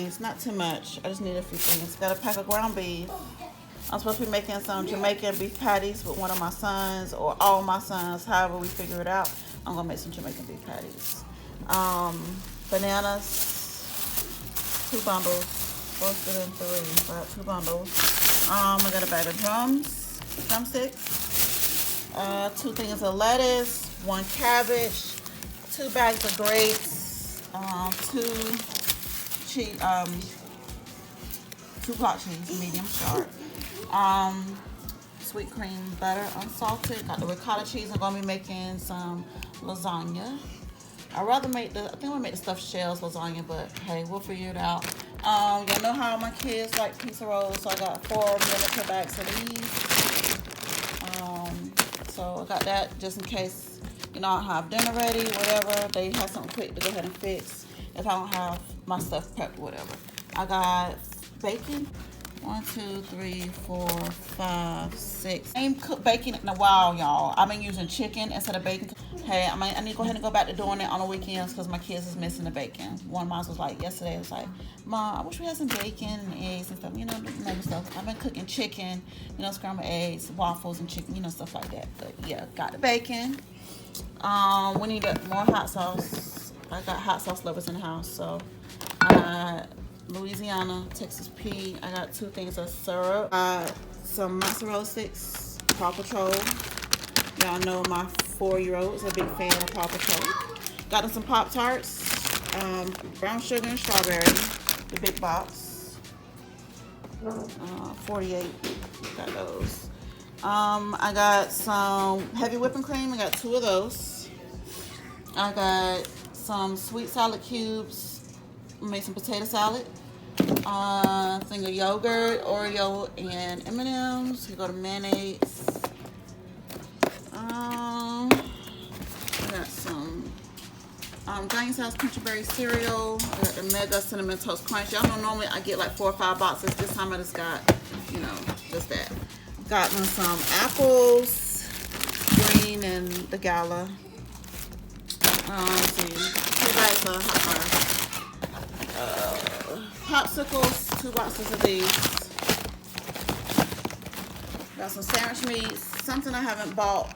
things, not too much. I just need a few things. Got a pack of ground beef. I'm supposed to be making some Jamaican beef patties with one of my sons or all my sons, however we figure it out. I'm gonna make some Jamaican beef patties. Bananas, 2 bundles, supposed to be 3, but 2 bundles. I got a bag of drumsticks, 2 things of lettuce, 1 cabbage, 2 bags of grapes, 2 block cheese, medium sharp. Sweet cream butter, unsalted. Got the ricotta cheese. I'm gonna be making some lasagna. I'd rather make I think I'm gonna make the stuffed shells lasagna, but hey, we'll figure it out. Y'all know how my kids like pizza rolls, so I got 4 miniature bags of these. So I got that just in case, you know, I don't have dinner ready, whatever. They have something quick to go ahead and fix if I don't have my stuff prepped, whatever. I got bacon. 1, 2, 3, 4, 5, 6. I ain't cooked bacon in a while, y'all. I've been using chicken instead of bacon. Hey, I need to go ahead and go back to doing it on the weekends because my kids is missing the bacon. One of mine was like yesterday, was like, Mom, I wish we had some bacon and eggs and stuff, you know, other stuff. I've been cooking chicken, you know, scrambled eggs, waffles and chicken, you know, stuff like that. But yeah, got the bacon. We need more hot sauce. I got hot sauce lovers in the house, so I got Louisiana, Texas Pea. I got 2 things of syrup. Some mozzarella sticks, Paw Patrol. Y'all know my 4-year-old is a big fan of Paw Patrol. Got them some Pop-Tarts, brown sugar and strawberry, the big box. 48, got those. I got some heavy whipping cream. I got 2 of those. I got some sweet salad cubes. Make some potato salad. Thing of yogurt, Oreo, and M&M's. You go to mayonnaise. I got some Giant's House Country Berry cereal. I got the Mega Cinnamon Toast Crunch. Y'all know normally I get like 4 or 5 boxes. This time I just got, you know, just that. Got some apples, green and the Gala. Let's see, 2 bags of popsicles, 2 boxes of these. Got some sandwich meats, something I haven't bought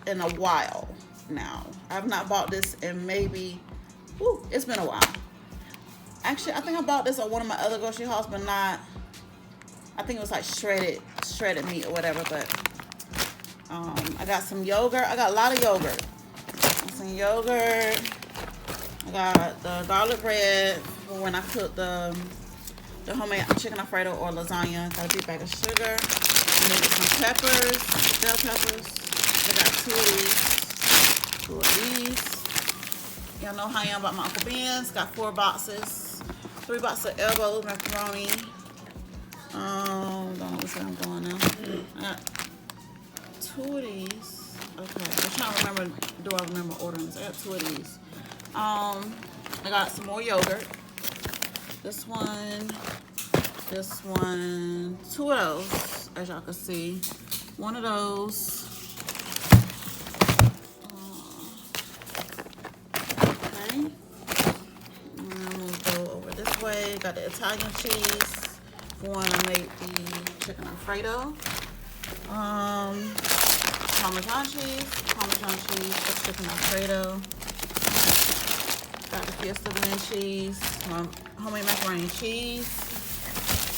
in a while now. I have not bought this in maybe, it's been a while. Actually, I think I bought this at one of my other grocery hauls, but not, I think it was like shredded meat or whatever, but I got some yogurt. I got a lot of yogurt. Some yogurt. I got the garlic bread for when I cook the homemade chicken Alfredo or lasagna. Got a big bag of sugar. And then some peppers, bell peppers. I got 2 of these. Y'all know how I am about my Uncle Ben's. Got 4 boxes. 3 boxes of elbows, macaroni. Don't know which way I'm going now. I got 2 of these. Okay, I'm trying to remember, do I remember ordering this? I got 2 of these. I got some more yogurt. This one, 2 of those, as y'all can see. 1 of those. Okay. And I'm gonna go over this way. Got the Italian cheese for when I make the chicken Alfredo. Parmesan cheese for chicken Alfredo. Got the Fiesta blend cheese, homemade macaroni and cheese.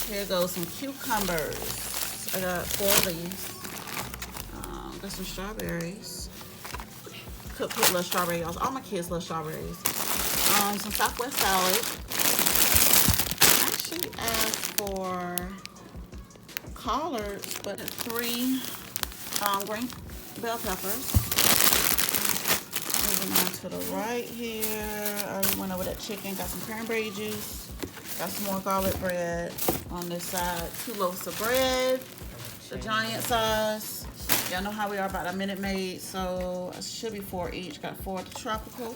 Here goes some cucumbers. I got 4 of these. Got some strawberries. Could put a little strawberry. All my kids love strawberries. Some Southwest salad. I actually asked for collards, but 3 green bell peppers. Moving on to the right here. I already went over that chicken. Got some cranberry juice. Got some more garlic bread on this side. 2 loaves of bread. The giant size. Y'all know how we are about a Minute Maid, so it should be 4 each. Got 4 of the tropical,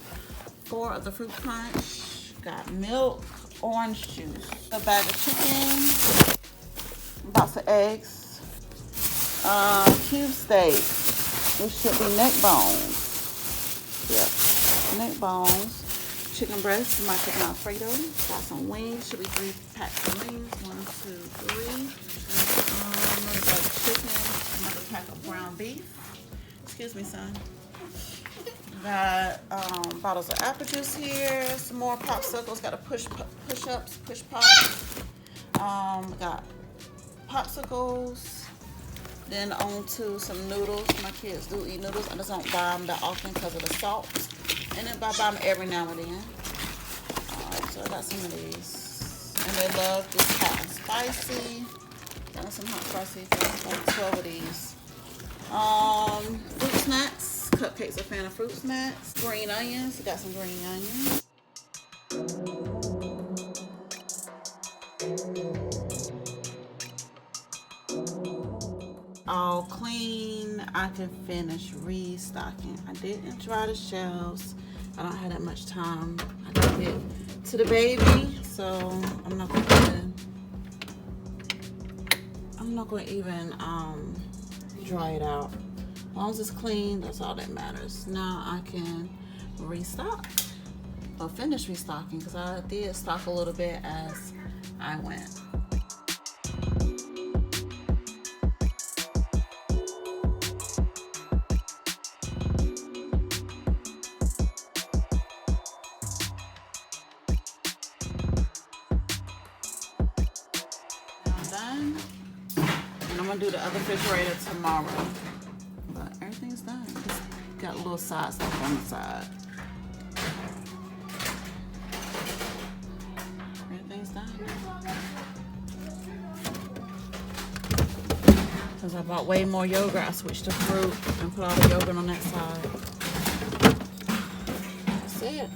4 of the fruit punch. Got milk, orange juice. A bag of chicken. Box of eggs. Cube steak. This should be neck bones. Yep, neck bones. chicken breast, my chicken Alfredo. Got some wings, should be 3 packs of wings. 1, 2, 3. Another bag of chicken, another pack of ground beef. Excuse me, son. Got bottles of apple juice here, some more popsicles. Got a push pops. Got popsicles. Then on to some noodles. My kids do eat noodles. I just don't buy them that often because of the salt. And then I buy them every now and then. So I got some of these. And they love this hot and spicy. Got some hot spicy. Like 12 of these. Fruit snacks. Cupcakes, a fan of fruit snacks. Green onions. Got some green onions. All clean. I can finish restocking. I didn't dry the shelves. I don't have that much time. I took it to the baby, so I'm not going to even dry it out. As long as it's clean, that's all that matters. Now I can restock or finish restocking because I did stock a little bit as I went. Done, and I'm gonna do the other refrigerator tomorrow. But everything's done. Just got a little side stuff on the side. Everything's done. Because I bought way more yogurt, I switched to fruit and put all the yogurt on that side. That's it.